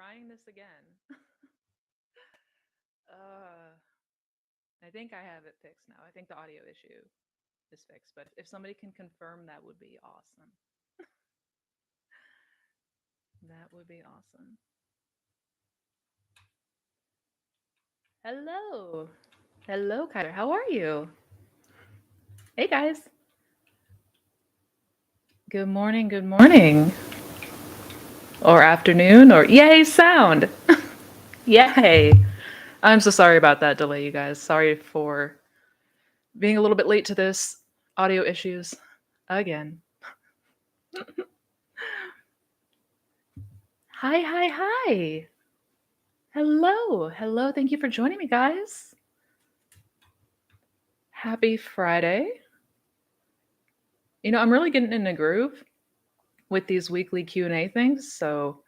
trying this again. uh, I think I have it fixed now. I think the audio issue is fixed, but if somebody can confirm, that would be awesome. That would be awesome. Hello. Hello, Kyler. How are you? Hey, guys. Good morning. Good morning. Or afternoon, or yay, sound. Yay. I'm so sorry about that delay, you guys. Sorry for being a little bit late to this. Audio issues again. Hi, hi, hi. Hello. Hello. Thank you for joining me, guys. Happy Friday. I'm really getting in a groove with these weekly Q&A things, so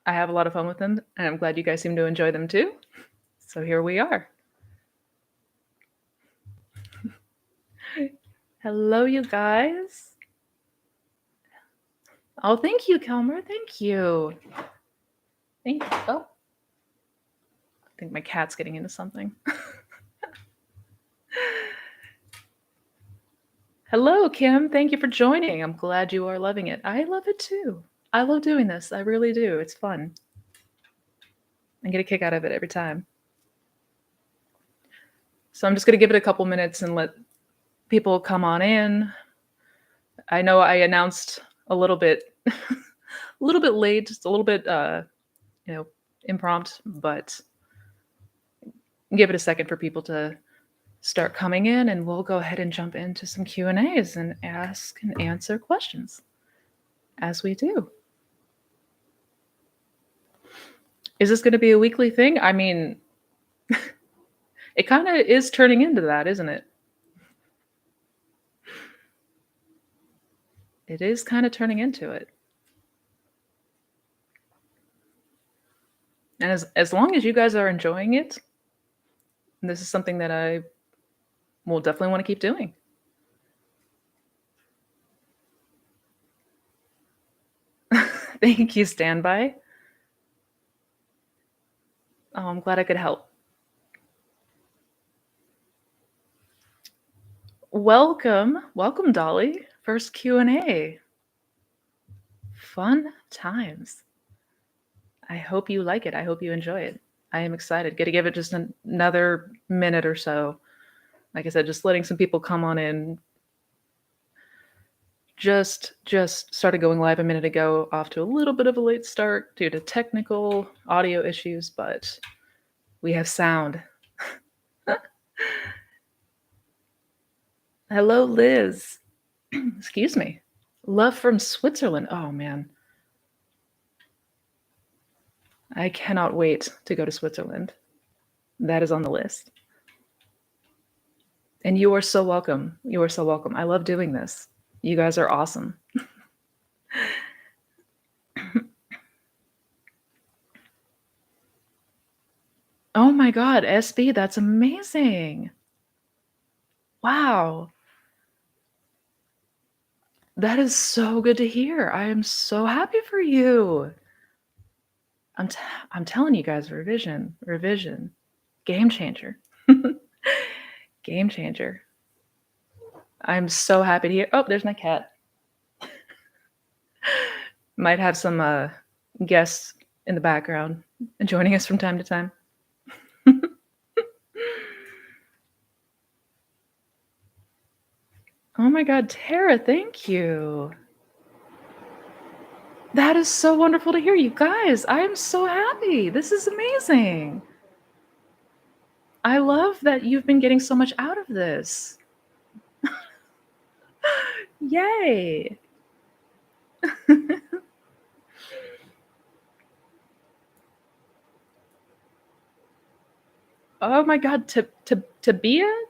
I have a lot of fun with them, and I'm glad you guys seem to enjoy them too. So here we are. Hello, you guys. Oh, thank you, Kelmer. Thank you. Thank you. Oh, I think my cat's getting into something. Hello, Kim. Thank you for joining. I'm glad you are loving it. I love it too. I love doing this. I really do. It's fun. I get a kick out of it every time. So I'm just going to give it a couple minutes and let people come on in. I know I announced a little bit a little bit late, just a little bit impromptu, but give it a second for people to start coming in, and we'll go ahead and jump into some Q&As and ask and answer questions as we do. Is this going to be a weekly thing? I mean, it kind of is turning into that, isn't it? It is kind of turning into it. And as long as you guys are enjoying it, this is something that I will definitely want to keep doing. Thank you, Standby. Oh, I'm glad I could help. Welcome, Dolly. First Q&A. Fun times. I hope you like it. I hope you enjoy it. I am excited. Got to give it just another minute or so. Like I said, just letting some people come on in. Just started going live a minute ago, off to a little bit of a late start due to technical audio issues, but we have sound. Hello, Liz. Excuse me. Love from Switzerland. Oh, man. I cannot wait to go to Switzerland. That is on the list. And you are so welcome. You are so welcome. I love doing this. You guys are awesome. Oh my God, SB, that's amazing. Wow. That is so good to hear. I am so happy for you. I'm telling you guys, revision, game changer. Game changer. I'm so happy to hear. Oh, there's my cat. Might have some guests in the background joining us from time to time. Oh my God, Tara, thank you. That is so wonderful to hear, you guys. I am so happy. This is amazing. I love that you've been getting so much out of this. Yay. Oh my God, Tabia?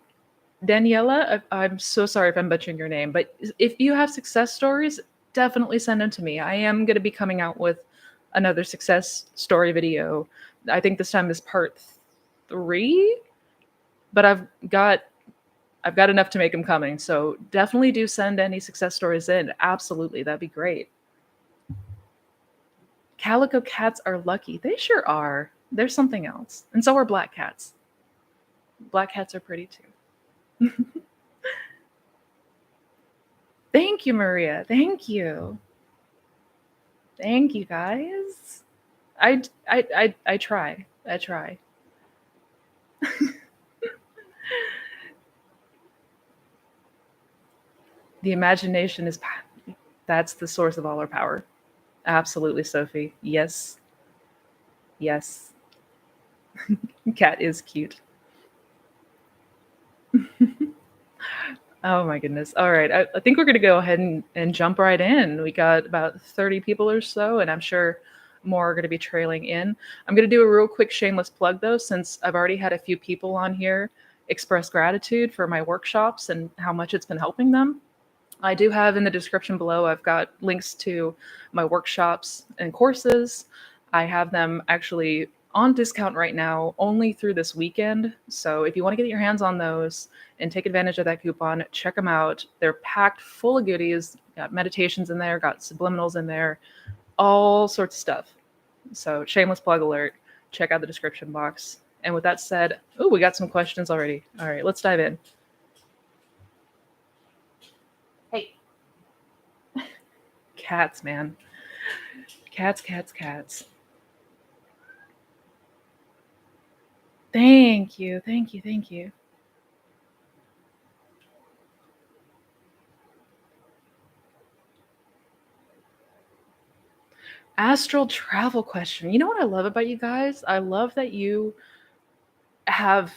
Daniela, I'm so sorry if I'm butchering your name, but if you have success stories, definitely send them to me. I am going to be coming out with another success story video. I think this time is part 3, but I've got enough to make them coming. So definitely do send any success stories in. Absolutely, that'd be great. Calico cats are lucky. They sure are. They're something else. And so are black cats. Black cats are pretty too. Thank you, Maria. Thank you. Thank you, guys. I try. I try. The imagination is that's the source of all our power. Absolutely, Sophie. Yes. Yes. Cat is cute. Oh my goodness. All right. I think we're going to go ahead and jump right in. We got about 30 people or so, and I'm sure more are going to be trailing in. I'm going to do a real quick shameless plug, though, since I've already had a few people on here express gratitude for my workshops and how much it's been helping them. I do have in the description below, I've got links to my workshops and courses. I have them actually on discount right now, only through this weekend. So if you want to get your hands on those and take advantage of that coupon, check them out. They're packed full of goodies. Got meditations in there, got subliminals in there, all sorts of stuff. So shameless plug alert. Check out the description box. And with that said, oh, we got some questions already. All right, let's dive in. Hey. Cats, man. Cats, cats, cats. Thank you, thank you, thank you. Astral travel question. You know what I love about you guys? I love that you have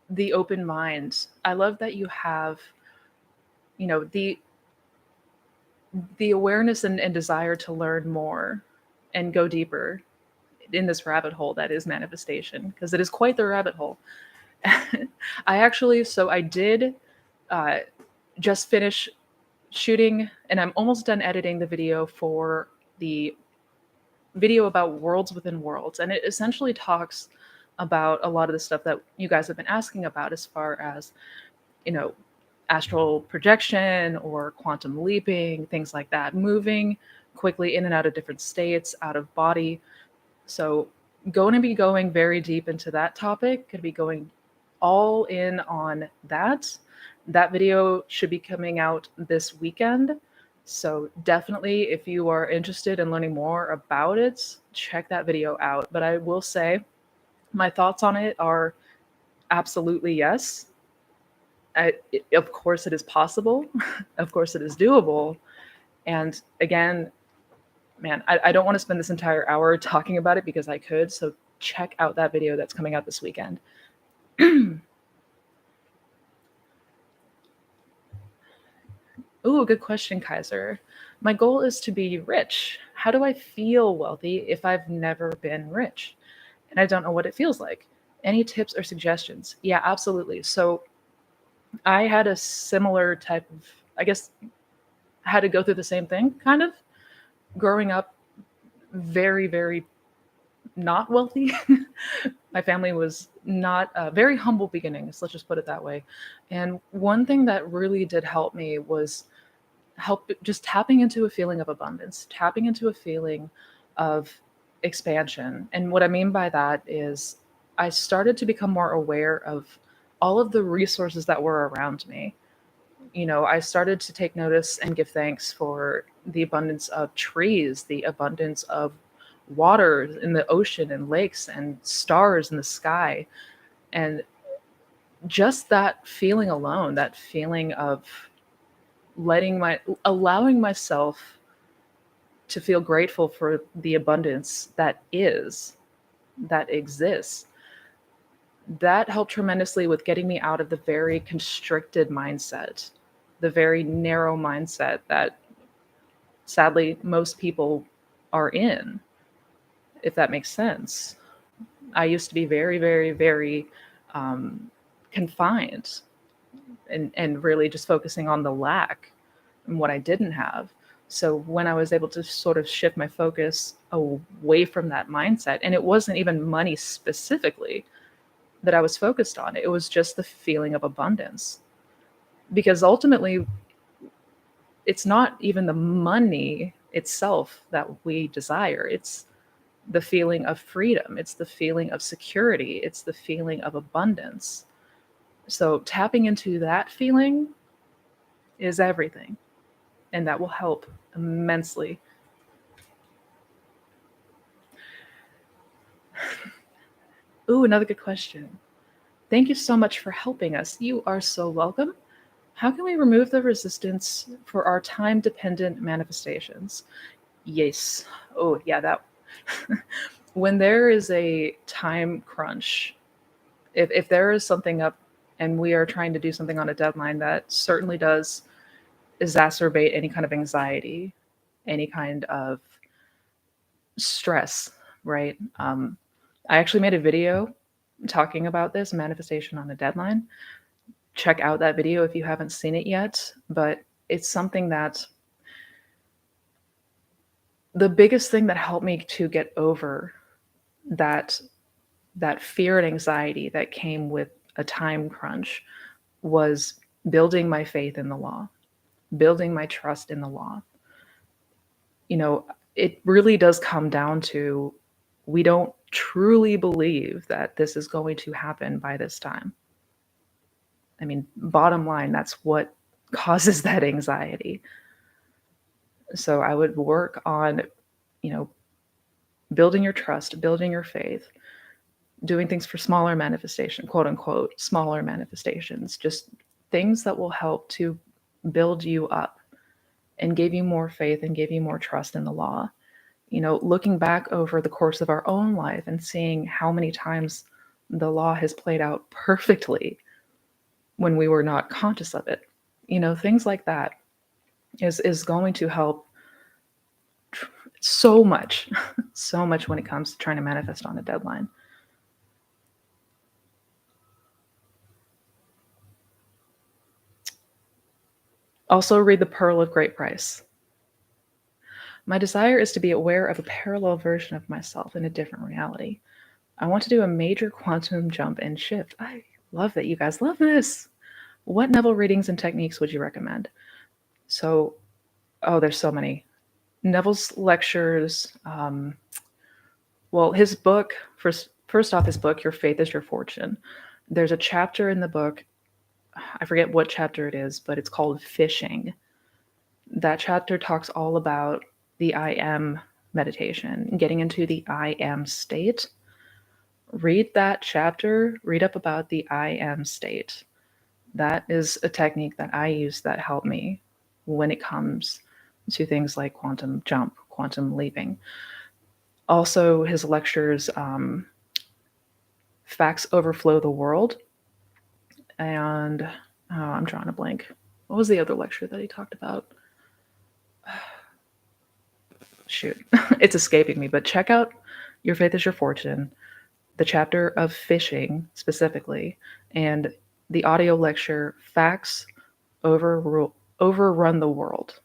the open mind. I love that you have, you know, the awareness and desire to learn more and go deeper in this rabbit hole that is manifestation, because it is quite the rabbit hole. I did uh, just finish shooting, and I'm almost done editing the video for the video about worlds within worlds. And it essentially talks about a lot of the stuff that you guys have been asking about, as far as, you know, astral projection or quantum leaping, things like that, moving quickly in and out of different states, out of body. So, going to be going very deep into that topic, going to be going all in on that. That video should be coming out this weekend. So, definitely, if you are interested in learning more about it, check that video out. But I will say, my thoughts on it are absolutely yes. Of course, it is possible. Of course, it is doable. And again, man, I don't want to spend this entire hour talking about it because I could. So check out that video that's coming out this weekend. Ooh, good question, Kaiser. My goal is to be rich. How do I feel wealthy if I've never been rich? And I don't know what it feels like. Any tips or suggestions? Yeah, absolutely. So I had a similar type of, I guess, had to go through the same thing, kind of. Growing up very, very not wealthy. My family was not very humble beginnings, let's just put it that way. And one thing that really did help me was help just tapping into a feeling of abundance, tapping into a feeling of expansion. And what I mean by that is I started to become more aware of all of the resources that were around me. You know, I started to take notice and give thanks for the abundance of trees, the abundance of water in the ocean and lakes and stars in the sky. And just that feeling alone, that feeling of allowing myself to feel grateful for the abundance that exists, that helped tremendously with getting me out of the very constricted mindset, the very narrow mindset that sadly most people are in, if that makes sense. I used to be very, very, very confined and really just focusing on the lack and what I didn't have. So when I was able to sort of shift my focus away from that mindset, and it wasn't even money specifically that I was focused on, it was just the feeling of abundance. Because ultimately, it's not even the money itself that we desire. It's the feeling of freedom, it's the feeling of security, it's the feeling of abundance. So tapping into that feeling is everything, and that will help immensely. Ooh, another good question. Thank you so much for helping us. You are so welcome. How can we remove the resistance for our time dependent manifestations? Yes. Oh, yeah, that. When there is a time crunch, if there is something up and we are trying to do something on a deadline, that certainly does exacerbate any kind of anxiety, any kind of stress, right? I actually made a video talking about this manifestation on a deadline. Check out that video if you haven't seen it yet. But it's something that the biggest thing that helped me to get over that that fear and anxiety that came with a time crunch was building my faith in the law, building my trust in the law. You know, it really does come down to we don't truly believe that this is going to happen by this time. I mean, bottom line, that's what causes that anxiety. So I would work on, you know, building your trust, building your faith, doing things for smaller manifestation, quote unquote, smaller manifestations, just things that will help to build you up and give you more faith and give you more trust in the law. You know, looking back over the course of our own life and seeing how many times the law has played out perfectly when we were not conscious of it. You know, things like that is going to help so much, so much when it comes to trying to manifest on a deadline. Also, read The Pearl of Great Price. My desire is to be aware of a parallel version of myself in a different reality. I want to do a major quantum jump and shift. I love that you guys love this. What Neville readings and techniques would you recommend? So, oh, there's so many. Neville's lectures, well, his book, first off, his book, Your Faith is Your Fortune. There's a chapter in the book, I forget what chapter it is, but it's called Fishing. That chapter talks all about the I am meditation, getting into the I am state. Read that chapter, read up about the I am state. That is a technique that I use that helped me when it comes to things like quantum jump, quantum leaping. Also, his lectures, Facts Overflow the World, and I'm drawing a blank. What was the other lecture that he talked about? Shoot, it's escaping me, but check out Your Faith is Your Fortune, the chapter of fishing specifically, and the audio lecture Facts Overrun the World.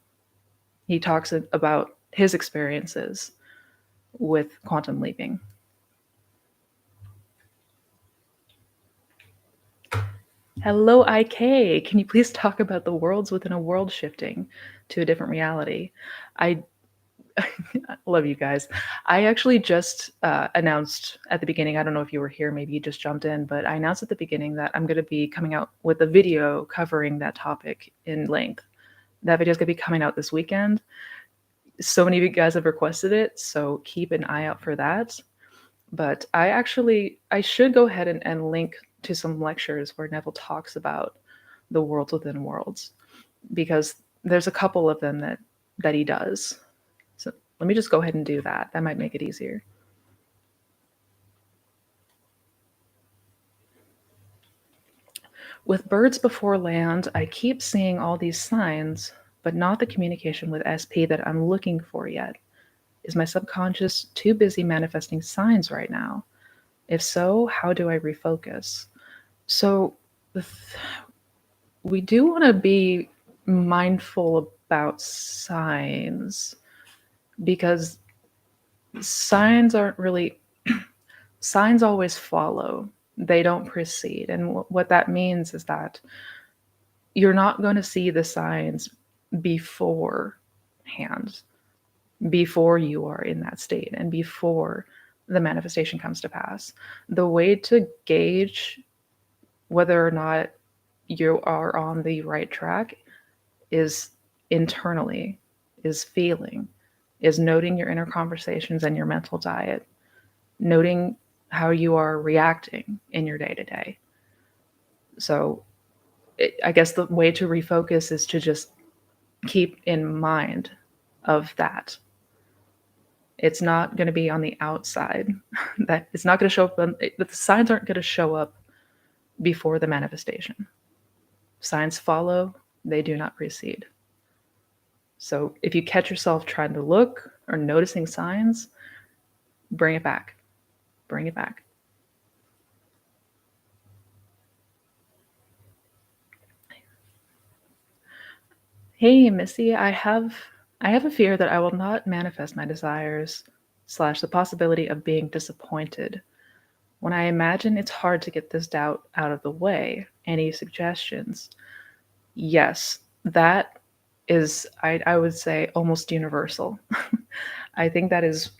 He talks about his experiences with quantum leaping. Hello, IK. Can you please talk about the worlds within a world shifting to a different reality? I love you guys. I actually just announced at the beginning, I don't know if you were here, maybe you just jumped in, but I announced at the beginning that I'm going to be coming out with a video covering that topic in length. That video is going to be coming out this weekend. So many of you guys have requested it, so keep an eye out for that. But I should go ahead and link to some lectures where Neville talks about the worlds within worlds, because there's a couple of them that he does. So let me just go ahead and do that. That might make it easier. With birds before land, I keep seeing all these signs, but not the communication with SP that I'm looking for yet. Is my subconscious too busy manifesting signs right now? If so, how do I refocus? So we do want to be mindful about signs, because signs aren't really, signs always follow. They don't precede. And what that means is that you're not going to see the signs beforehand. before you are in that state and before the manifestation comes to pass. The way to gauge whether or not you are on the right track is internally, is feeling, is noting your inner conversations and your mental diet, noting how you are reacting in your day to day. So I guess the way to refocus is to just keep in mind of that. It's not going to be on the outside. That it's not going to show up. The signs aren't going to show up before the manifestation. Signs follow; they do not precede. So if you catch yourself trying to look or noticing signs, bring it back. Bring it back. Hey, Missy, I have a fear that I will not manifest my desires slash the possibility of being disappointed. When I imagine it's hard to get this doubt out of the way, any suggestions? Yes, that is, I would say, almost universal. I think that is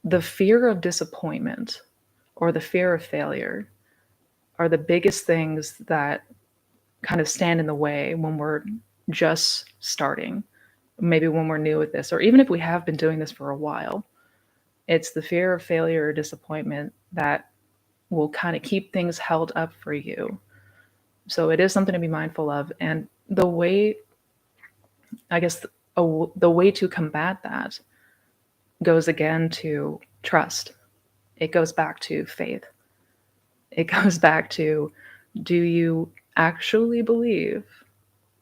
the fear of disappointment or the fear of failure are the biggest things that kind of stand in the way when we're just starting, maybe when we're new at this, or even if we have been doing this for a while. It's the fear of failure or disappointment that will kind of keep things held up for you. So it is something to be mindful of. And the way, I guess, the way to combat that goes again to trust. It goes back to faith. It goes back to, do you actually believe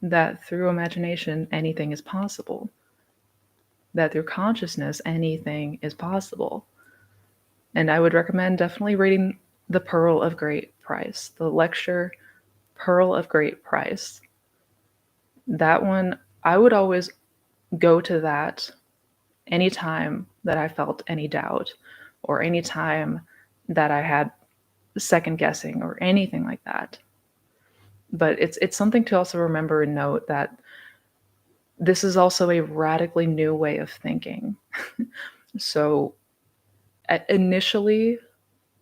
that through imagination anything is possible? That through consciousness anything is possible? And I would recommend definitely reading The Pearl of Great Price, the lecture Pearl of Great Price. That one, I would always go to that anytime that I felt any doubt or anytime that I had second guessing or anything like that. But it's something to also remember and note that this is also a radically new way of thinking. So initially,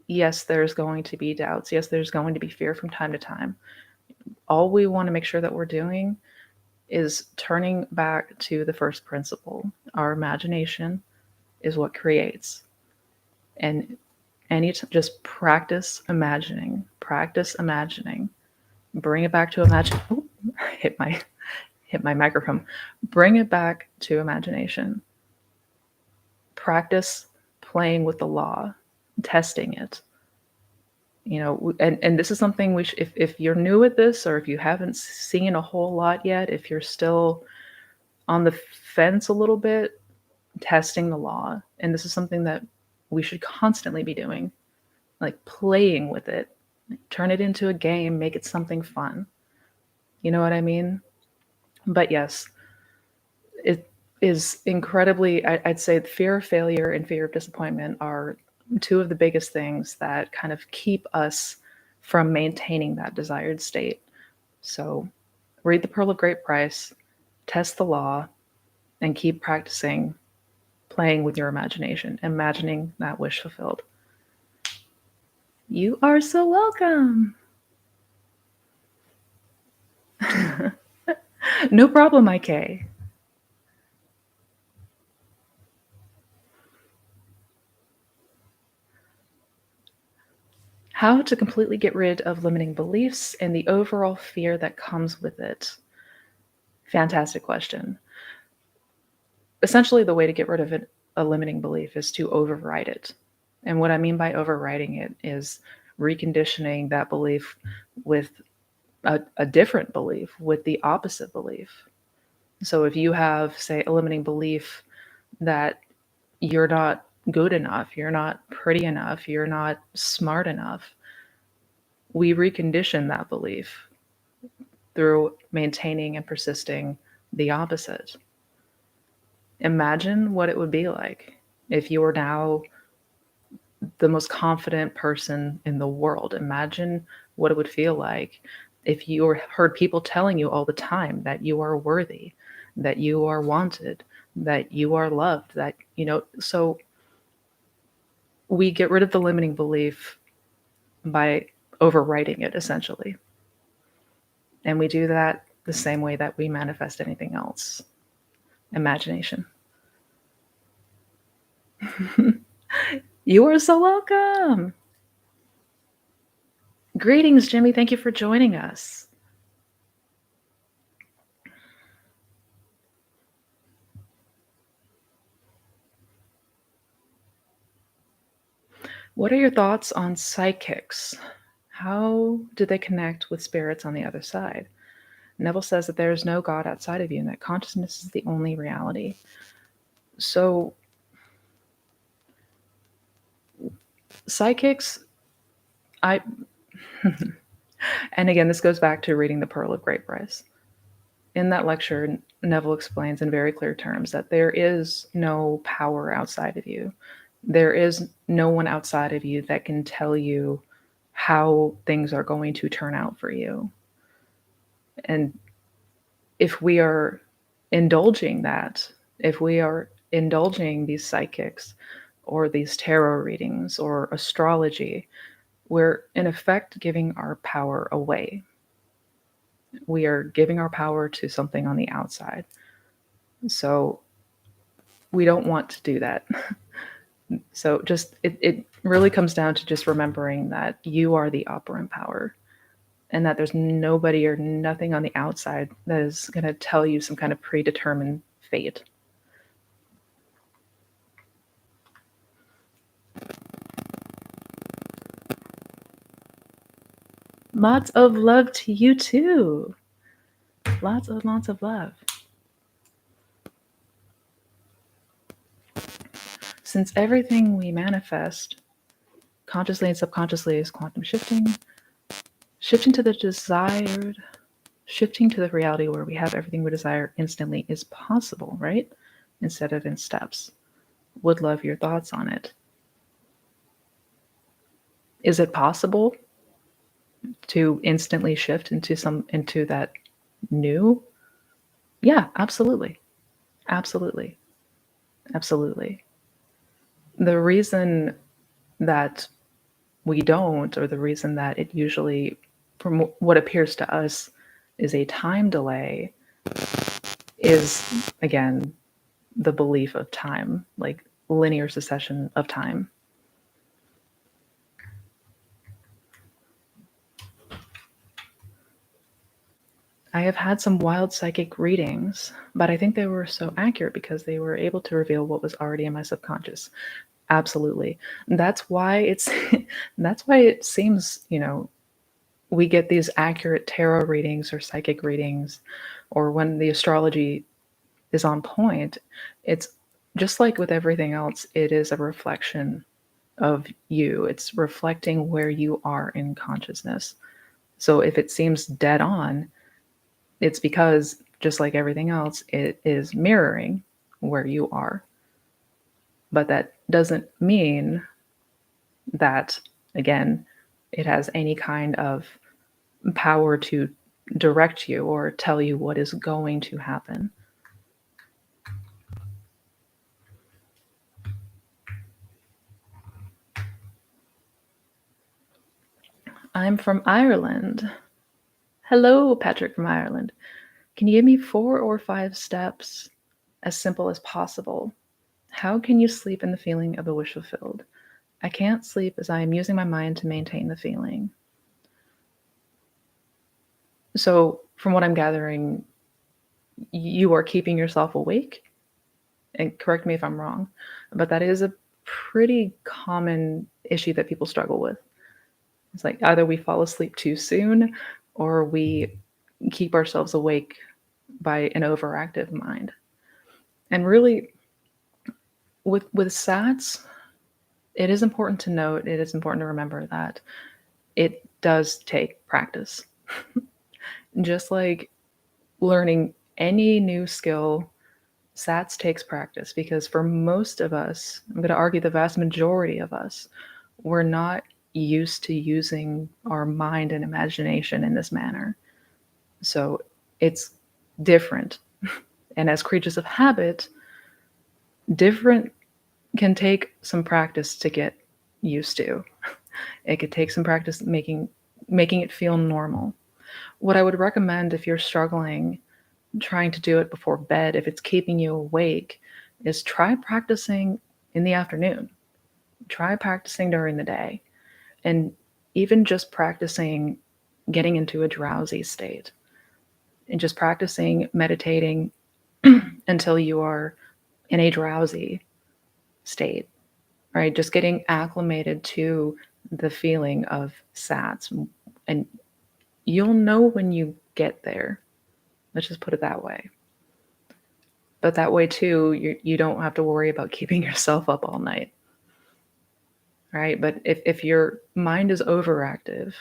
yes, there's going to be doubts. Yes, there's going to be fear from time to time. All we want to make sure that we're doing is turning back to the first principle. Our imagination is what creates. And just practice imagining, bring it back to imagine. Oh, hit my microphone. Bring it back to imagination. Practice playing with the law, testing it. And this is something if you're new at this, or if you haven't seen a whole lot yet, if you're still on the fence a little bit, testing the law. And this is something that we should constantly be doing, like playing with it, turn it into a game, make it something fun. You know what I mean? But yes, it is incredibly, I'd say fear of failure and fear of disappointment are two of the biggest things that kind of keep us from maintaining that desired state. So read The Pearl of Great Price, test the law, and keep practicing playing with your imagination, imagining that wish fulfilled. You are so welcome. No problem, IK. How to completely get rid of limiting beliefs and the overall fear that comes with it. Fantastic question. Essentially, the way to get rid of a limiting belief is to override it. And what I mean by overriding it is reconditioning that belief with a different belief, with the opposite belief. So if you have, say, a limiting belief that you're not good enough, you're not pretty enough, you're not smart enough, we recondition that belief through maintaining and persisting the opposite. Imagine what it would be like if you were now the most confident person in the world. Imagine what it would feel like if you heard people telling you all the time that you are worthy, that you are wanted, that you are loved, that, so we get rid of the limiting belief by overwriting it essentially. And we do that the same way that we manifest anything else. Imagination. You are so welcome. Greetings, Jimmy. Thank you for joining us. What are your thoughts on psychics? How do they connect with spirits on the other side? Neville says that there is no God outside of you and that consciousness is the only reality. So, psychics, I, and again, this goes back to reading The Pearl of Great Price. In that lecture, Neville explains in very clear terms that there is no power outside of you. There is no one outside of you that can tell you how things are going to turn out for you. And if we are indulging that, if we are indulging these psychics or these tarot readings or astrology, we're in effect giving our power away. We are giving our power to something on the outside. So we don't want to do that. So just it really comes down to just remembering that you are the operant power and that there's nobody or nothing on the outside that is going to tell you some kind of predetermined fate. Lots of love to you too. Lots of love. Since everything we manifest consciously and subconsciously is quantum shifting, shifting to the desired, shifting to the reality where we have everything we desire instantly is possible, right? Instead of in steps. Would love your thoughts on it. Is it possible to instantly shift into that new? Yeah, absolutely. Absolutely. Absolutely. The reason that we don't, or the reason that it usually, from what appears to us, is a time delay, is again the belief of time, like linear succession of time. I have had some wild psychic readings, but I think they were so accurate because they were able to reveal what was already in my subconscious. Absolutely. That's why it's that's why it seems, we get these accurate tarot readings or psychic readings, or when the astrology is on point. It's just like with everything else, it is a reflection of you. It's reflecting where you are in consciousness. So if it seems dead on, it's because, just like everything else, it is mirroring where you are. But that doesn't mean that, again, it has any kind of power to direct you or tell you what is going to happen. I'm from Ireland. Hello, Patrick from Ireland. Can you give me 4 or 5 steps, as simple as possible? How can you sleep in the feeling of a wish fulfilled? I can't sleep as I am using my mind to maintain the feeling. So, from what I'm gathering, you are keeping yourself awake. And correct me if I'm wrong, but that is a pretty common issue that people struggle with. It's like either we fall asleep too soon or we keep ourselves awake by an overactive mind. And really, with SATs, it is important to note, it is important to remember that it does take practice. Just like learning any new skill, SATs takes practice because for most of us, I'm going to argue the vast majority of us, we're not used to using our mind and imagination in this manner. So it's different. And as creatures of habit, Different can take some practice to get used to. It could take some practice making it feel normal. What I would recommend if you're struggling trying to do it before bed, if it's keeping you awake, is try practicing in the afternoon. Try practicing during the day. And even just practicing getting into a drowsy state and just practicing meditating until you are in a drowsy state, right? Just getting acclimated to the feeling of SATs. And you'll know when you get there. Let's just put it that way. But that way, too, you don't have to worry about keeping yourself up all night, right? But if your mind is overactive,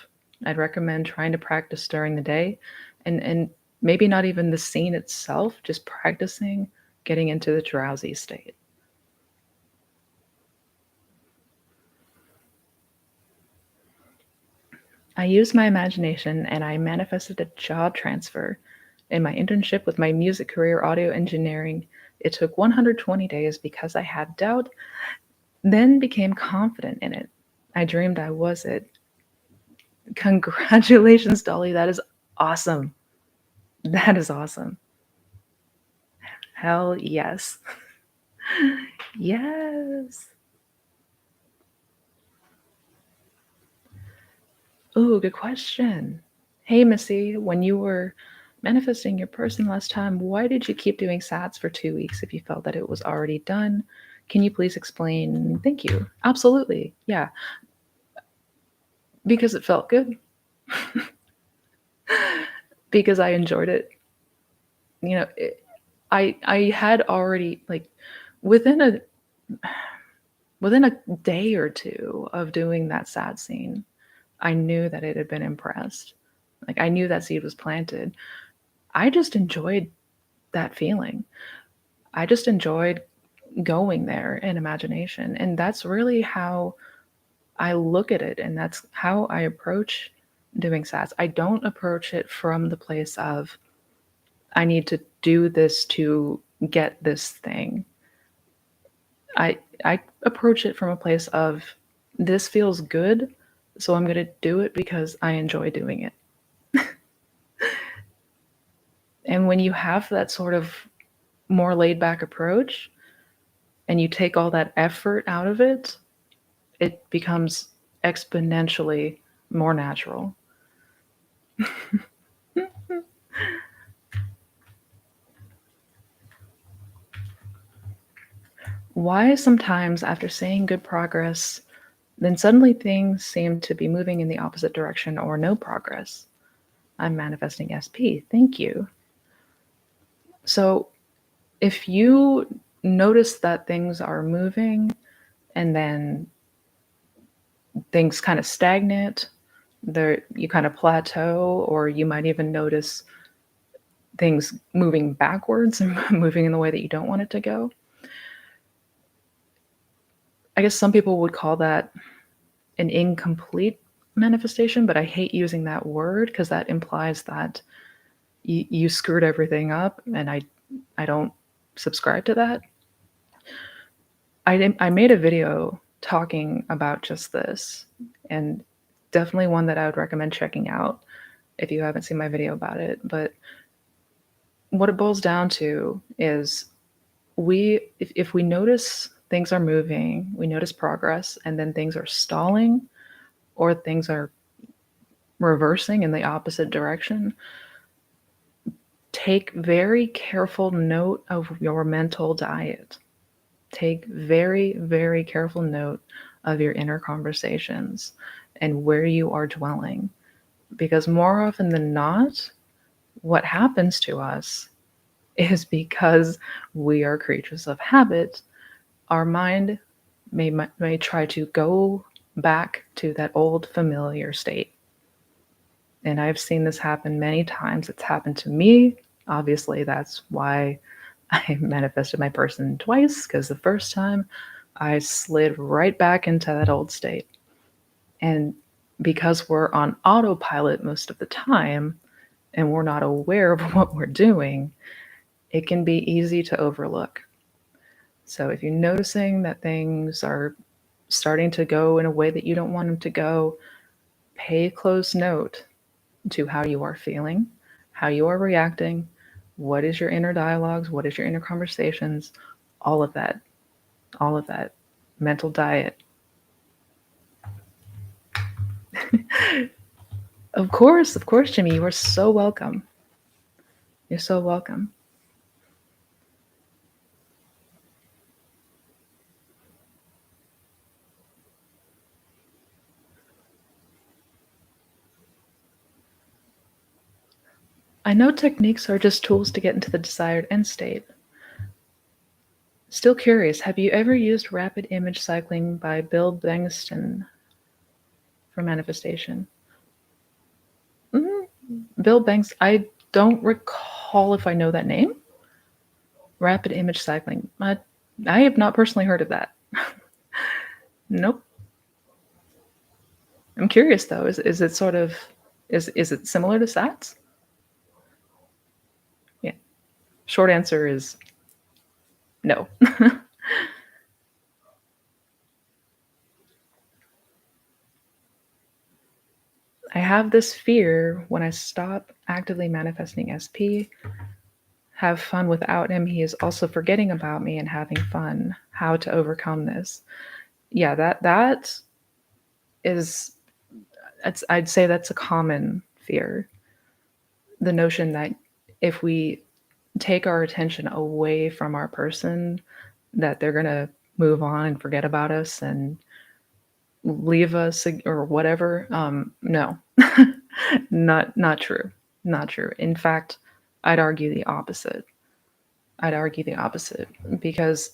I'd recommend trying to practice during the day and maybe not even the scene itself, just practicing getting into the drowsy state. I used my imagination and I manifested a job transfer. In my internship with my music career, audio engineering, it took 120 days because I had doubt, then became confident in it. I dreamed I was it. Congratulations, Dolly. That is awesome. That is awesome. Hell yes. Yes. Ooh, good question. Hey, Missy, when you were manifesting your person last time, why did you keep doing SATs for 2 weeks if you felt that it was already done? Can you please explain? Thank you. Absolutely. Yeah. Because it felt good. Because I enjoyed it. You know, I had already like within a within a day or two of doing that sad scene, I knew that it had been impressed. Like I knew that seed was planted. I just enjoyed that feeling. I just enjoyed going there in imagination. And that's really how I look at it. And that's how I approach doing SATs. I don't approach it from the place of, I need to do this to get this thing. I approach it from a place of, this feels good, so I'm going to do it because I enjoy doing it. And when you have that sort of more laid back approach and you take all that effort out of it, it becomes exponentially more natural. Why sometimes after saying good progress, then suddenly things seem to be moving in the opposite direction or no progress? I'm manifesting SP. Thank you. So if you notice that things are moving and then things kind of stagnate, you kind of plateau, or you might even notice things moving backwards and moving in the way that you don't want it to go. I guess some people would call that an incomplete manifestation, but I hate using that word because that implies that you screwed everything up, and I don't subscribe to that. I made a video talking about just this, and definitely one that I would recommend checking out if you haven't seen my video about it. But what it boils down to is if we notice things are moving, we notice progress, and then things are stalling or things are reversing in the opposite direction, take very careful note of your mental diet. Take very, very careful note of your inner conversations and where you are dwelling. Because more often than not, what happens to us is because we are creatures of habit. Our mind may try to go back to that old familiar state. And I've seen this happen many times. It's happened to me. Obviously, that's why I manifested my person twice, because the first time I slid right back into that old state. And because we're on autopilot most of the time and we're not aware of what we're doing, it can be easy to overlook. So if you're noticing that things are starting to go in a way that you don't want them to go, pay close note to how you are feeling, how you are reacting, what is your inner dialogues, what is your inner conversations, all of that, all of that. Mental diet. Of course, Jimmy, you are so welcome. You're so welcome. I know techniques are just tools to get into the desired end state. Still curious, have you ever used rapid image cycling by Bill Bengston for manifestation? Bill Banks, I don't recall if I know that name. Rapid image cycling. I have not personally heard of that. Nope. I'm curious though. Is it sort of is it similar to SATs? Yeah. Short answer is no. I have this fear when I stop actively manifesting SP, have fun without him. He is also forgetting about me and having fun. How to overcome this? Yeah, that is I'd say that's a common fear. The notion that if we take our attention away from our person, that they're going to move on and forget about us and leave us or whatever. No, not true. Not true. In fact, I'd argue the opposite. I'd argue the opposite because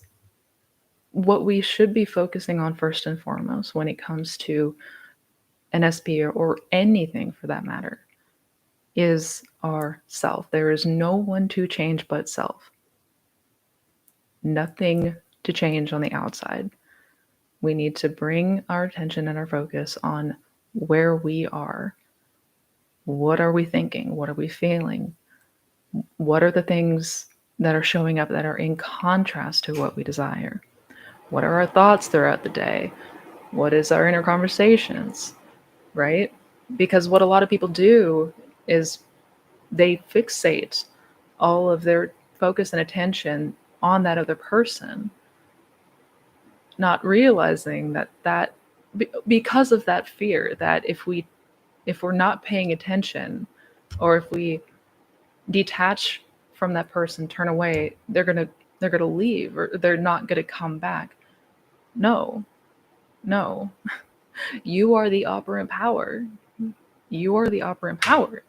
what we should be focusing on first and foremost when it comes to an SP or anything for that matter is our self. There is no one to change but self. Nothing to change on the outside. We need to bring our attention and our focus on where we are. What are we thinking? What are we feeling? What are the things that are showing up that are in contrast to what we desire? What are our thoughts throughout the day? What is our inner conversations? Right? Because what a lot of people do is they fixate all of their focus and attention on that other person, not realizing that because of that fear that if we're not paying attention or if we detach from that person, turn away, they're gonna leave or they're not gonna come back. No, no. You are the operant power. You are the operant power.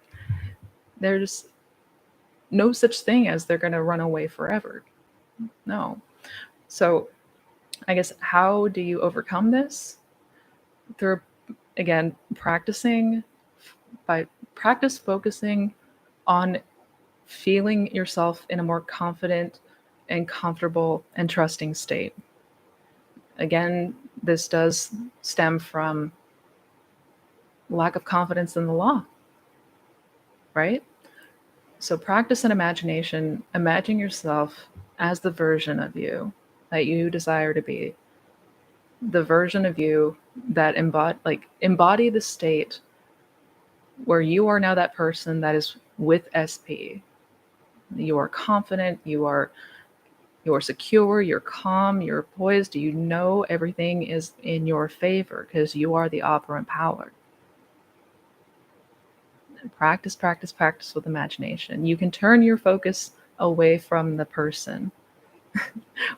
There's no such thing as they're gonna run away forever. No. So I guess how do you overcome this? Through again practicing by practice focusing on feeling yourself in a more confident and comfortable and trusting state. Again, this does stem from lack of confidence in the law, right? So practice an imagination. Imagine yourself as the version of you that you desire to be, the version of you that embody the state where you are now that person that is with SP. You are confident, you're secure, you're calm, you're poised, you know everything is in your favor because you are the operant power. And practice, practice, practice with imagination. You can turn your focus away from the person.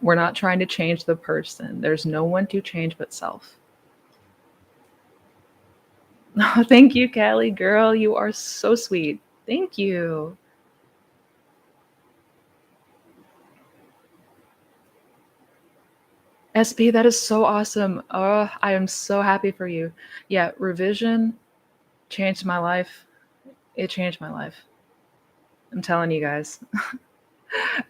We're not trying to change the person. There's no one to change but self. Oh, thank you, Callie. Girl, you are so sweet. Thank you. SP, that is so awesome. Oh, I am so happy for you. Yeah, revision changed my life. It changed my life. I'm telling you guys.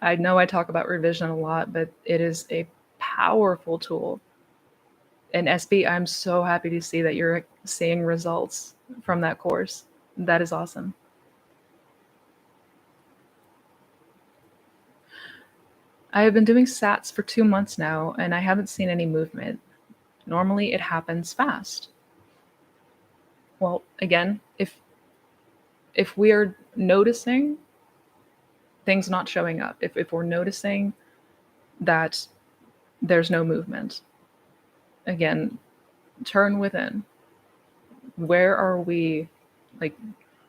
I know I talk about revision a lot, but it is a powerful tool. And SB, I'm so happy to see that you're seeing results from that course. That is awesome. I have been doing SATs for 2 months now, and I haven't seen any movement. Normally, it happens fast. Well, again, if we are noticing things not showing up, if we're noticing that there's no movement, again, turn within. Where are we? Like,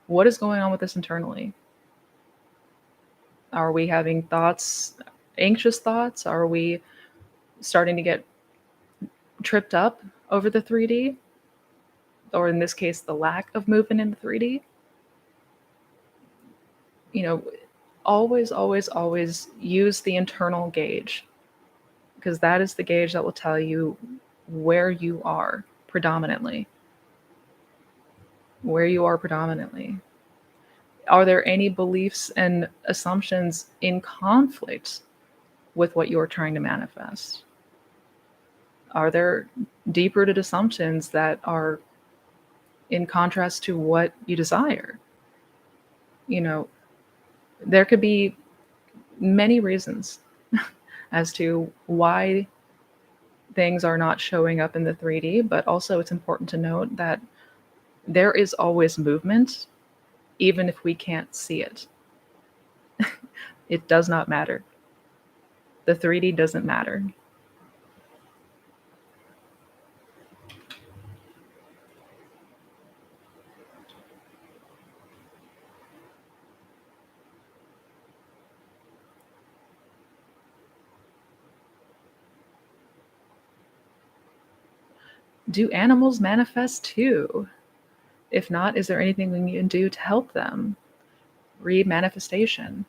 what is going on with this internally? Are we having thoughts, anxious thoughts? Are we starting to get tripped up over the 3D? Or in this case, the lack of movement in the 3D? You know, always, always, always use the internal gauge, because that is the gauge that will tell you where you are predominantly. Where you are predominantly. Are there any beliefs and assumptions in conflict with what you're trying to manifest? Are there deep rooted assumptions that are in contrast to what you desire? You know, there could be many reasons as to why things are not showing up in the 3D, but also it's important to note that there is always movement, even if we can't see it. It does not matter. The 3D doesn't matter. Do animals manifest too? If not, is there anything we can do to help them? Read manifestation.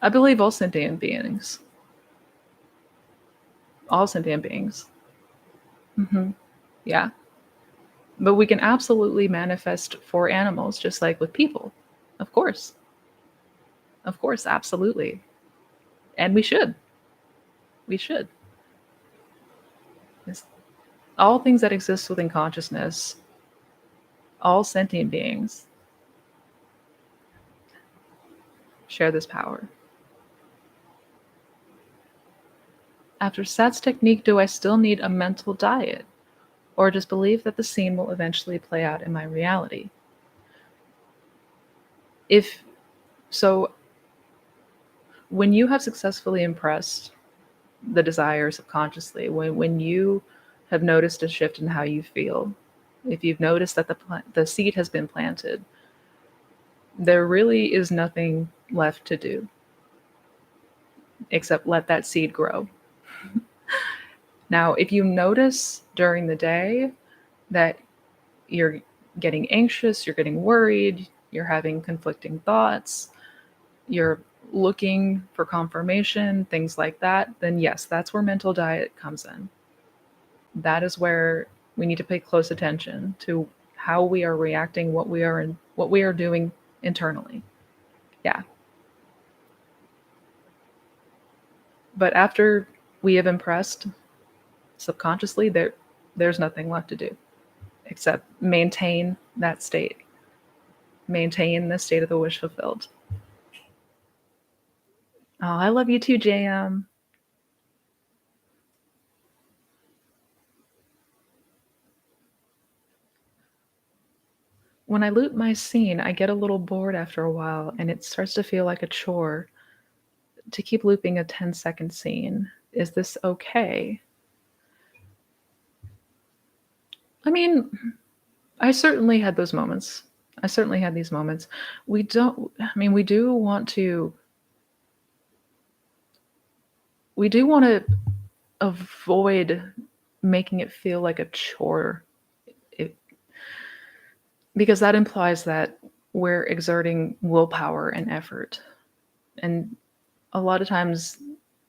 I believe all sentient beings. All sentient beings. Yeah. But we can absolutely manifest for animals, just like with people. Of course. Of course, absolutely. And we should. We should. Yes. All things that exist within consciousness, all sentient beings, share this power. After Sat's technique, do I still need a mental diet? Or just believe that the scene will eventually play out in my reality? If so, when you have successfully impressed the desire subconsciously, when you have noticed a shift in how you feel, if you've noticed that the seed has been planted, there really is nothing left to do except let that seed grow. Now, if you notice during the day that you're getting anxious, you're getting worried, you're having conflicting thoughts, you're looking for confirmation, things like that, then yes, that's where mental diet comes in. That is where we need to pay close attention to how we are reacting, what we are doing internally. Yeah. But after we have impressed subconsciously, there's nothing left to do except maintain that state. Maintain the state of the wish fulfilled. Oh, I love you too, JM. When I loop my scene, I get a little bored after a while, and it starts to feel like a chore to keep looping a 10-second scene. Is this okay? I mean, I certainly had those moments. I certainly had these moments. We do want to, avoid making it feel like a chore. It, because that implies that we're exerting willpower and effort. And a lot of times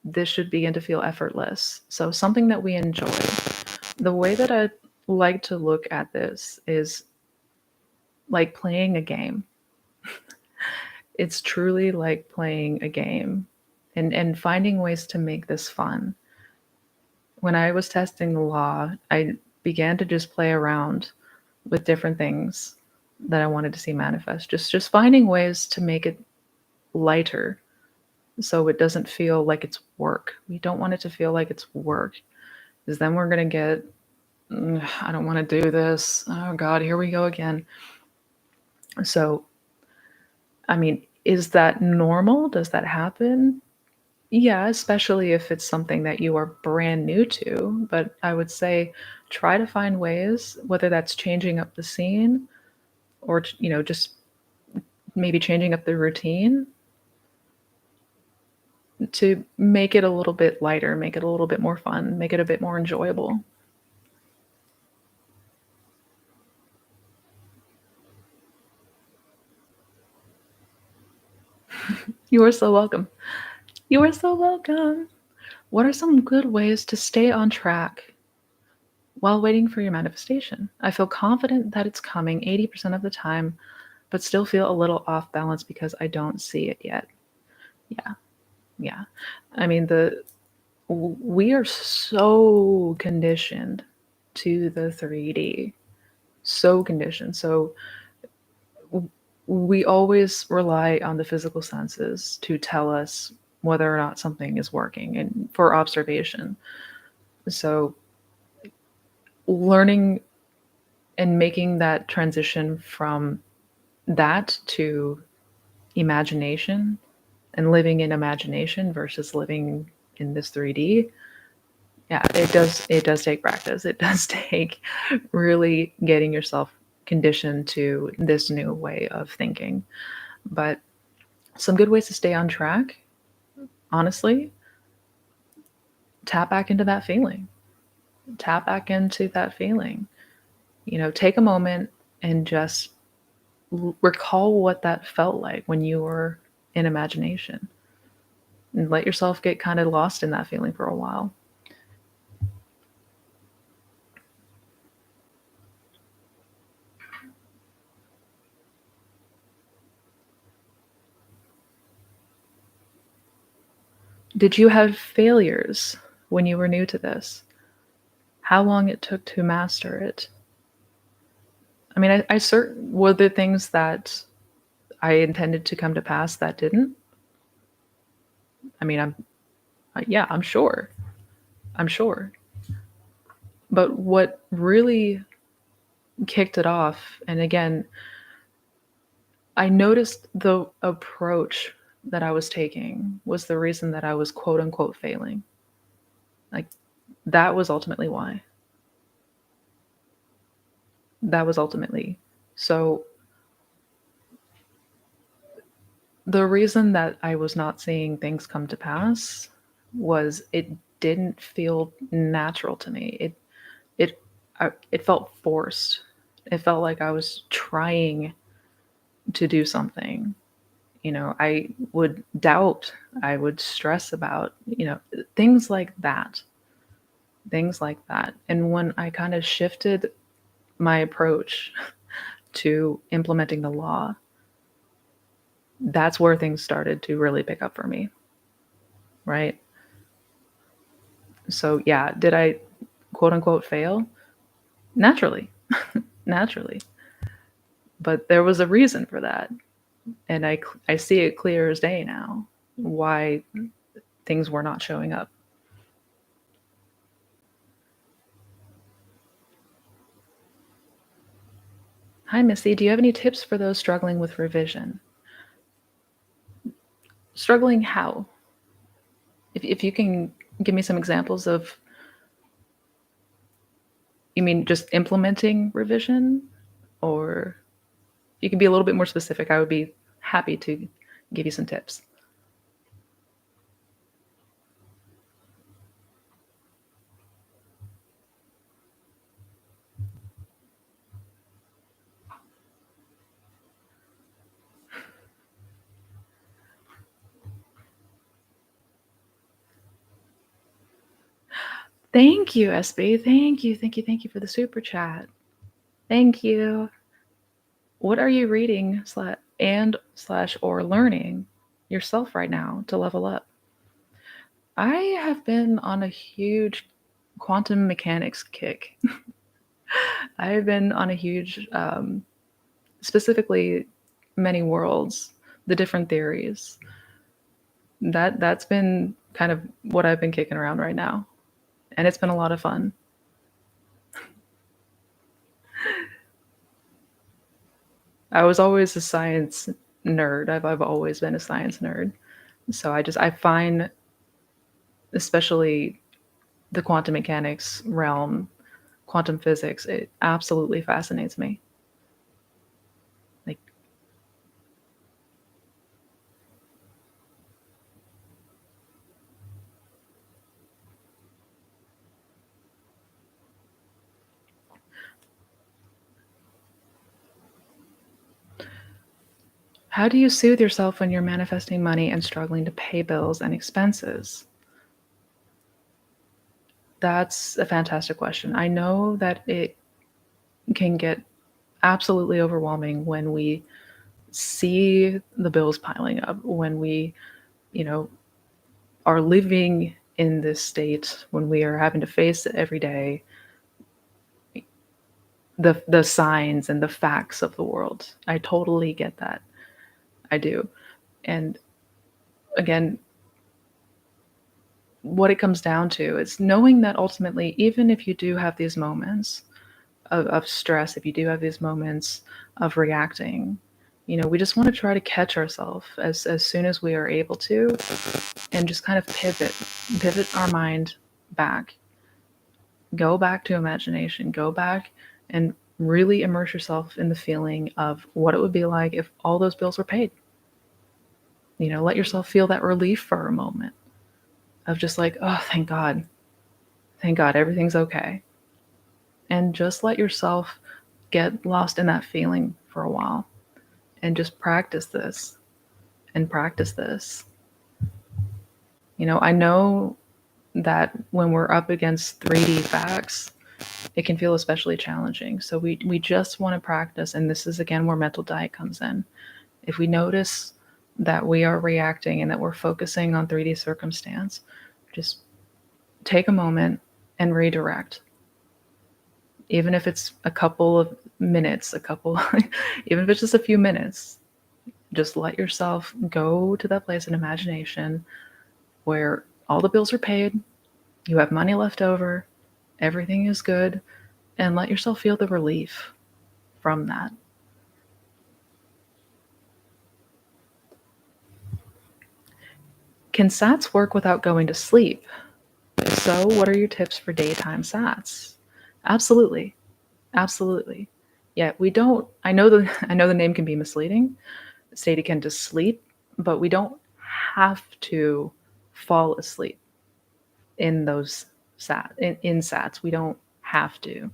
this should begin to feel effortless. So something that we enjoy. The way that I like to look at this is like playing a game. It's truly like playing a game and finding ways to make this fun. When I was testing the law, I began to just play around with different things. that I wanted to see manifest. Just finding ways to make it lighter so it doesn't feel like it's work. We don't want it to feel like it's work because then we're going to get, I don't want to do this. Oh God, here we go again. So, I mean, is that normal? Does that happen? Yeah, especially if it's something that you are brand new to. But I would say try to find ways, whether that's changing up the scene or, just maybe changing up the routine to make it a little bit lighter, make it a little bit more fun, make it a bit more enjoyable. You are so welcome. You are so welcome. What are some good ways to stay on track while waiting for your manifestation? I feel confident that it's coming 80% of the time, but still feel a little off balance because I don't see it yet. Yeah, yeah. I mean, we are so conditioned to the 3D, so conditioned. So we always rely on the physical senses to tell us whether or not something is working and for observation. So learning and making that transition from that to imagination and living in imagination versus living in this 3D. Yeah, it does take practice. It does take really getting yourself conditioned to this new way of thinking. But some good ways to stay on track, honestly, tap back into that feeling. Tap back into that feeling. Take a moment and just recall what that felt like when you were in imagination and let yourself get kind of lost in that feeling for a while. Did you have failures when you were new to this? How long it took to master it? I mean, I certain were there things that I intended to come to pass that didn't? I mean, yeah, I'm sure. I'm sure. But what really kicked it off, and again, I noticed the approach that I was taking was the reason that I was quote unquote failing. Like that was ultimately why. That was ultimately. So the reason that I was not seeing things come to pass was it didn't feel natural to me. It it felt forced. It felt like I was trying to do something. I would doubt, I would stress about, things like that. Things like that. And when I kind of shifted my approach to implementing the law, that's where things started to really pick up for me, right? So, yeah, did I quote unquote fail? Naturally, naturally. But there was a reason for that. And I see it clear as day now why things were not showing up. Hi, Missy. Do you have any tips for those struggling with revision? Struggling how? If you can give me some examples of, you mean just implementing revision? Or you can be a little bit more specific. I would be happy to give you some tips. Thank you, SB. Thank you, thank you, thank you for the super chat. Thank you. What are you reading slash or learning yourself right now to level up? I have been on a huge quantum mechanics kick. I've been on a huge specifically many worlds, the different theories. That's been kind of what I've been kicking around right now, and it's been a lot of fun. I was always a science nerd. I've always been a science nerd. So I find, especially the quantum mechanics realm, quantum physics, it absolutely fascinates me. Like, how do you soothe yourself when you're manifesting money and struggling to pay bills and expenses? That's a fantastic question. I know that it can get absolutely overwhelming when we see the bills piling up, when we, you know, are living in this state, when we are having to face every day the signs and the facts of the world. I totally get that. I do. And again, what it comes down to is knowing that ultimately, even if you do have these moments of stress, if you do have these moments of reacting, we just want to try to catch ourselves as soon as we are able to, and just kind of pivot our mind back. Go back to imagination, go back and really immerse yourself in the feeling of what it would be like if all those bills were paid. Let yourself feel that relief for a moment of just like, oh, thank God, everything's okay. And just let yourself get lost in that feeling for a while and just practice this and practice this. I know that when we're up against 3D facts, it can feel especially challenging. So we just want to practice. And this is, again, where mental diet comes in. If we notice that we are reacting and that we're focusing on 3D circumstance, just take a moment and redirect. Even if it's a couple of minutes, even if it's just a few minutes, just let yourself go to that place in imagination where all the bills are paid, you have money left over, everything is good, and let yourself feel the relief from that. Can SATs work without going to sleep? If so, what are your tips for daytime SATs? Absolutely. Absolutely. Yeah, we don't I know the name can be misleading. State akin to sleep, but we don't have to fall asleep in those in SATs. We don't have to.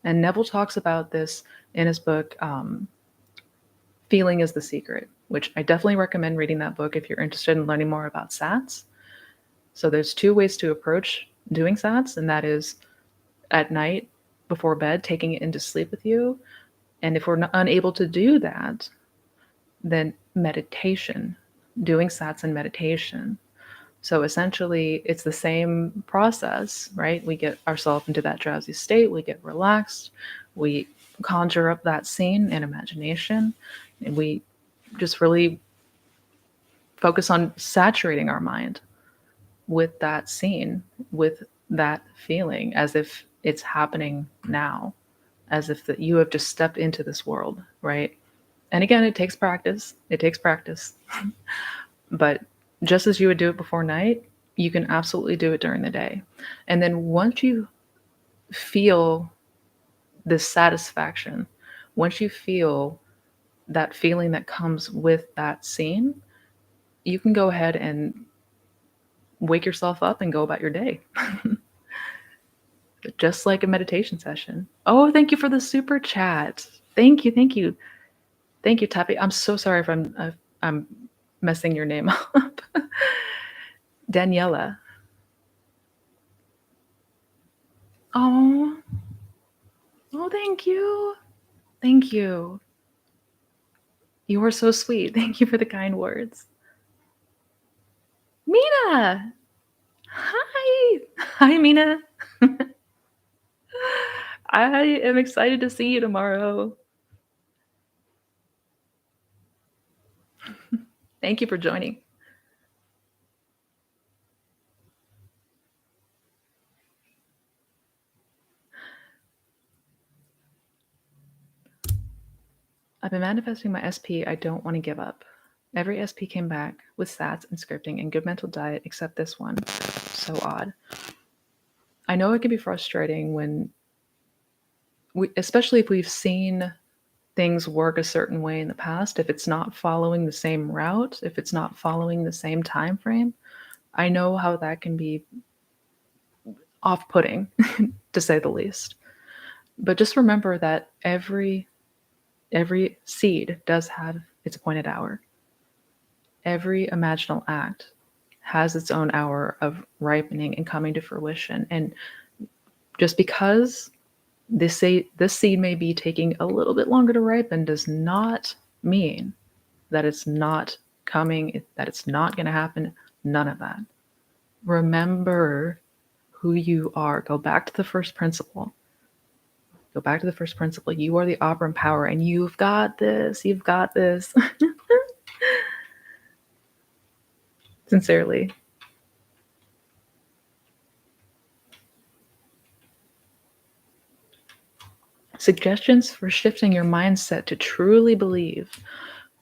And Neville talks about this in his book, Feeling is the Secret, which I definitely recommend reading that book if you're interested in learning more about SATs. So there's two ways to approach doing SATs, and that is at night before bed, taking it into sleep with you. And if we're unable to do that, then meditation, doing SATs and meditation. So essentially, it's the same process, right? We get ourselves into that drowsy state, we get relaxed, we conjure up that scene in imagination, and we just really focus on saturating our mind with that scene, with that feeling, as if it's happening now, as if that you have just stepped into this world, right? And again, it takes practice. It takes practice. But just as you would do it before night, you can absolutely do it during the day. And then once you feel this satisfaction, once you feel that feeling that comes with that scene, you can go ahead and wake yourself up and go about your day. Just like a meditation session. Oh, thank you for the super chat. Thank you, thank you. Thank you, Tappy. I'm so sorry if I'm messing your name up. Daniela. Oh, oh, thank you. Thank you. You were so sweet. Thank you for the kind words. Mina. Hi. Hi, Mina. I am excited to see you tomorrow. Thank you for joining. I've been manifesting my SP. I don't want to give up. Every SP came back with stats and scripting and good mental diet, except this one. So odd. I know it can be frustrating when especially if we've seen things work a certain way in the past, if it's not following the same route, if it's not following the same time frame, I know how that can be off-putting, to say the least. But just remember that every seed does have its appointed hour. Every imaginal act has its own hour of ripening and coming to fruition. And just because this seed may be taking a little bit longer to ripen does not mean that it's not coming, that it's not going to happen. None of that. Remember who you are. Go back to the first principle. Go back to the first principle. You are the operant power, and you've got this. You've got this. Sincerely. Suggestions for shifting your mindset to truly believe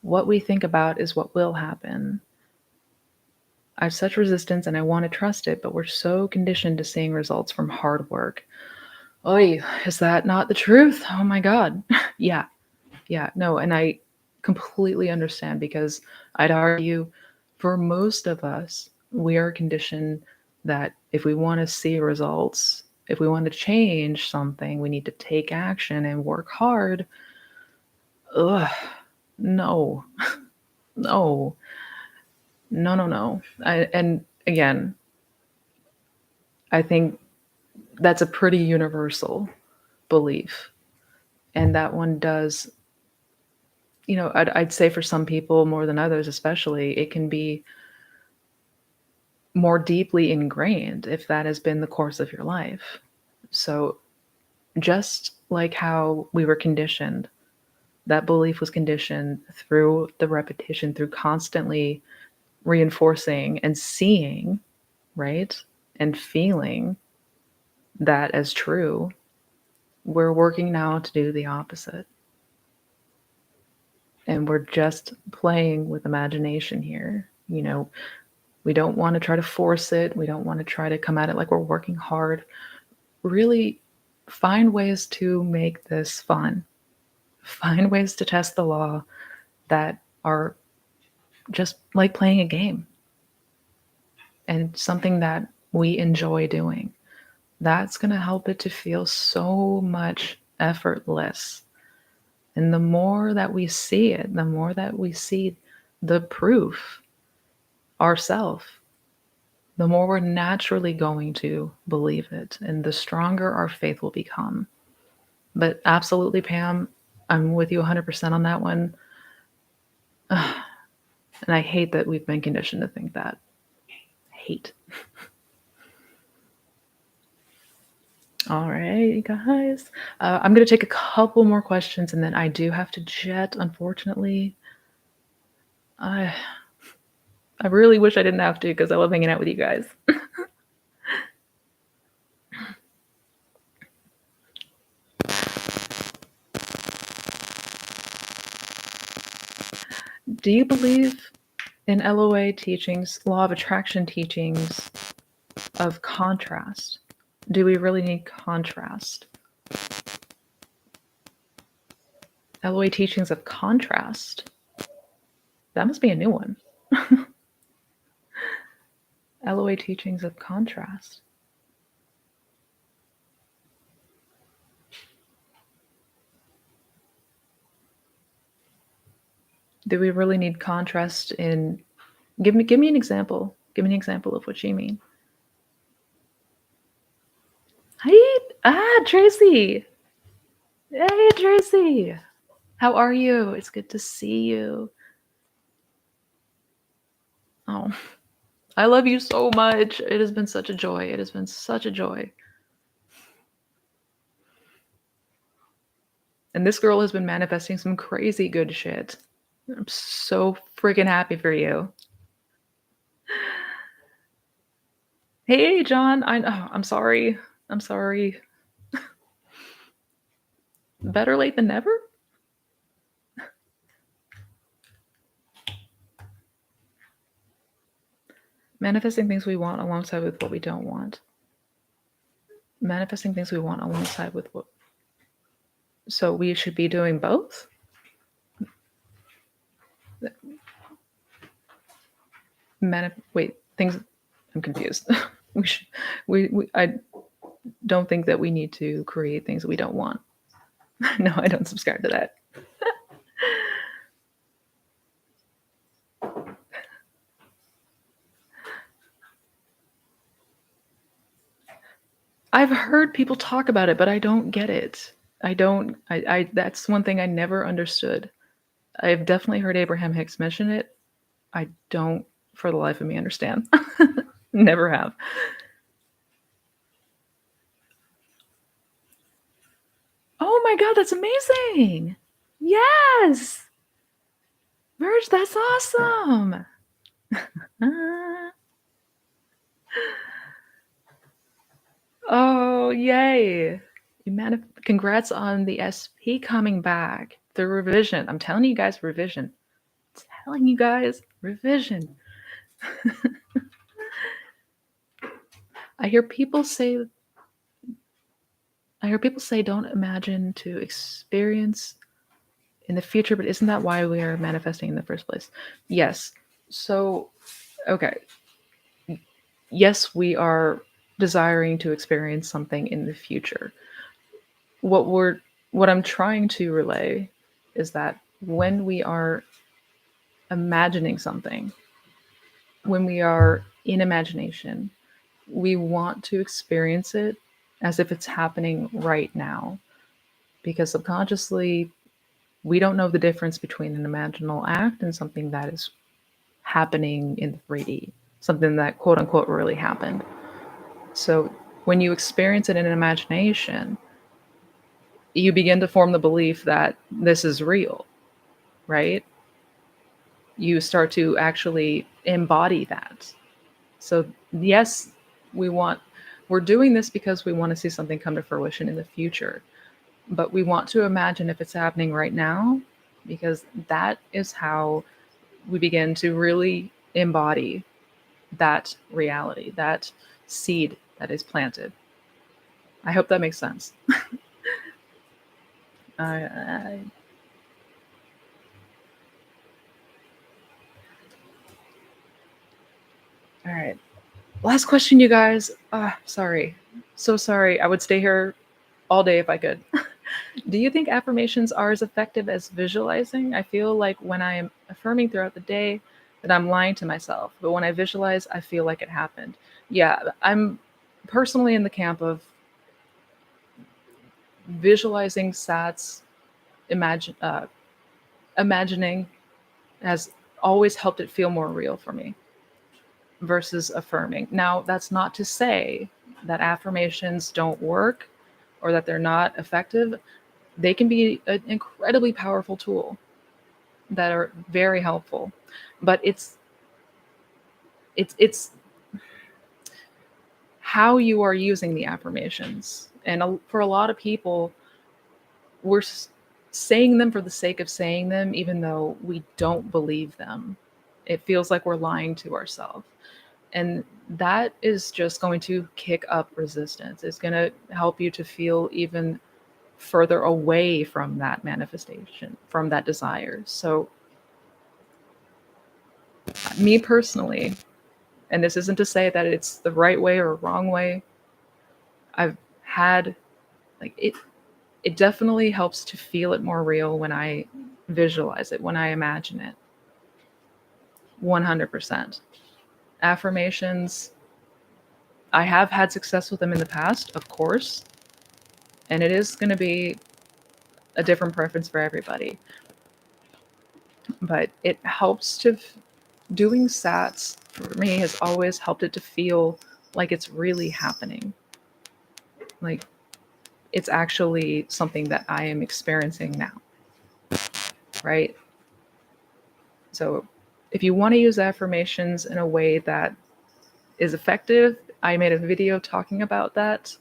what we think about is what will happen. I have such resistance and I want to trust it, but we're so conditioned to seeing results from hard work. Oy, is that not the truth? Oh my God. Yeah. Yeah. No, and I completely understand because I'd argue for most of us, we are conditioned that if we want to see results, if we want to change something, we need to take action and work hard. Ugh, no, no, no, no, no. And again, I think that's a pretty universal belief. And that one does, I'd say for some people more than others, especially, it can be more deeply ingrained if that has been the course of your life. So, just like how we were conditioned, that belief was conditioned through the repetition, through constantly reinforcing and seeing, right? And feeling that as true. We're working now to do the opposite. And we're just playing with imagination here. We don't want to try to force it. We don't want to try to come at it like we're working hard. Really find ways to make this fun. Find ways to test the law that are just like playing a game and something that we enjoy doing. That's going to help it to feel so much effortless. And the more that we see it, the more that we see the proof ourselves, the more we're naturally going to believe it and the stronger our faith will become. But absolutely, Pam, I'm with you 100% on that one. Ugh. And I hate that we've been conditioned to think that. Hate. All right, guys. I'm going to take a couple more questions and then I do have to jet, unfortunately. I really wish I didn't have to because I love hanging out with you guys. Do you believe in LOA teachings, law of attraction teachings of contrast? Do we really need contrast? LOA teachings of contrast? That must be a new one. LOA teachings of contrast. Do we really need contrast in give me an example. Give me an example of what you mean. Hi, Tracy. Hey, Tracy. How are you? It's good to see you. Oh, I love you so much. It has been such a joy. It has been such a joy. And this girl has been manifesting some crazy good shit. I'm so freaking happy for you. Hey, John. I'm sorry. I'm sorry. Better late than never? Manifesting things we want alongside with what we don't want. Manifesting things we want alongside with what. So we should be doing both? Wait, things. I'm confused. we should. I don't think that we need to create things that we don't want. No, I don't subscribe to that. I've heard people talk about it, but I don't get it. I don't. That's one thing I never understood. I've definitely heard Abraham Hicks mention it. I don't, for the life of me, understand. Never have. Oh my god, that's amazing! Yes, Verge, that's awesome. Oh, yay! Congrats on the SP coming back. The revision. I'm telling you guys, revision. Telling you guys, revision. I hear people say don't imagine to experience in the future, but isn't that why we are manifesting in the first place? Yes. So, okay. Yes, we are desiring to experience something in the future. What I'm trying to relay is that when we are imagining something, when we are in imagination, we want to experience it as if it's happening right now, because subconsciously we don't know the difference between an imaginal act and something that is happening in 3D, something that quote unquote really happened. So when you experience it in imagination, you begin to form the belief that this is real, right? You start to actually embody that. So, yes, we want, we're doing this because we want to see something come to fruition in the future, but we want to imagine if it's happening right now, because that is how we begin to really embody that reality, that seed that is planted. I hope that makes sense. I, all right. Last question, you guys. Sorry. So sorry. I would stay here all day if I could. Do you think affirmations are as effective as visualizing? I feel like when I am affirming throughout the day that I'm lying to myself, but when I visualize, I feel like it happened. Yeah, I'm personally in the camp of visualizing sats, imagine, imagining has always helped it feel more real for me versus affirming. Now, that's not to say that affirmations don't work or that they're not effective. They can be an incredibly powerful tool that are very helpful, but it's how you are using the affirmations. And for a lot of people, we're saying them for the sake of saying them, even though we don't believe them. It feels like we're lying to ourselves. And that is just going to kick up resistance. It's going to help you to feel even further away from that manifestation, from that desire. So, me personally, and this isn't to say that it's the right way or wrong way, I've had like it definitely helps to feel it more real when I visualize it, when I imagine it. 100%. Affirmations, I have had success with them in the past, of course, and it is going to be a different preference for everybody. But it helps to doing sats for me has always helped it to feel like it's really happening. Like it's actually something that I am experiencing now. Right? So If you want to use affirmations in a way that is effective, I made a video talking about that.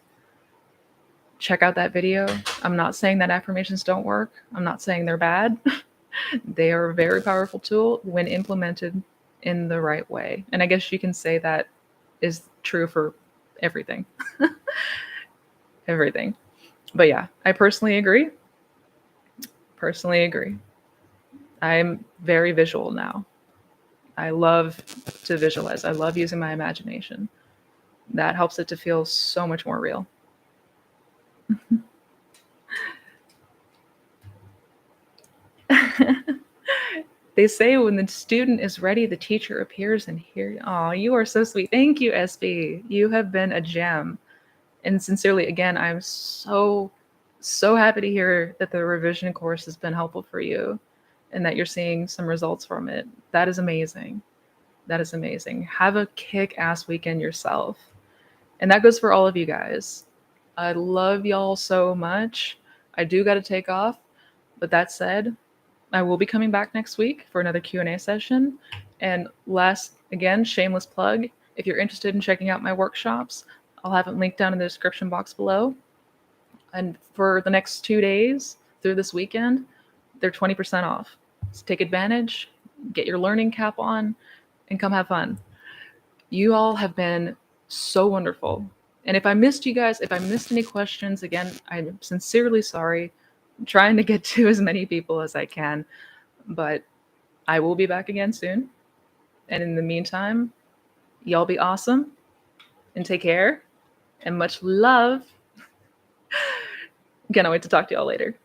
Check out that video. I'm not saying that affirmations don't work. I'm not saying they're bad. They are a very powerful tool when implemented in the right way. And I guess you can say that is true for everything. Everything. But yeah, I personally agree. Personally agree. I'm very visual now. I love to visualize. I love using my imagination. That helps it to feel so much more real. They say when the student is ready, the teacher appears and here. Oh, you are so sweet. Thank you, SB. You have been a gem. And sincerely, again, I'm so happy to hear that the revision course has been helpful for you and that you're seeing some results from it. That is amazing. That is amazing. Have a kick-ass weekend yourself. And that goes for all of you guys. I love y'all so much. I do got to take off, but that said, I will be coming back next week for another Q&A session. And last, again, shameless plug, if you're interested in checking out my workshops, I'll have it linked down in the description box below. And for the next 2 days through this weekend, they're 20% off. So take advantage, get your learning cap on, and come have fun. You all have been so wonderful. And if I missed you guys, if I missed any questions, again, I'm sincerely sorry. I'm trying to get to as many people as I can, but I will be back again soon. And in the meantime, y'all be awesome and take care and much love. Cannot wait to talk to y'all later.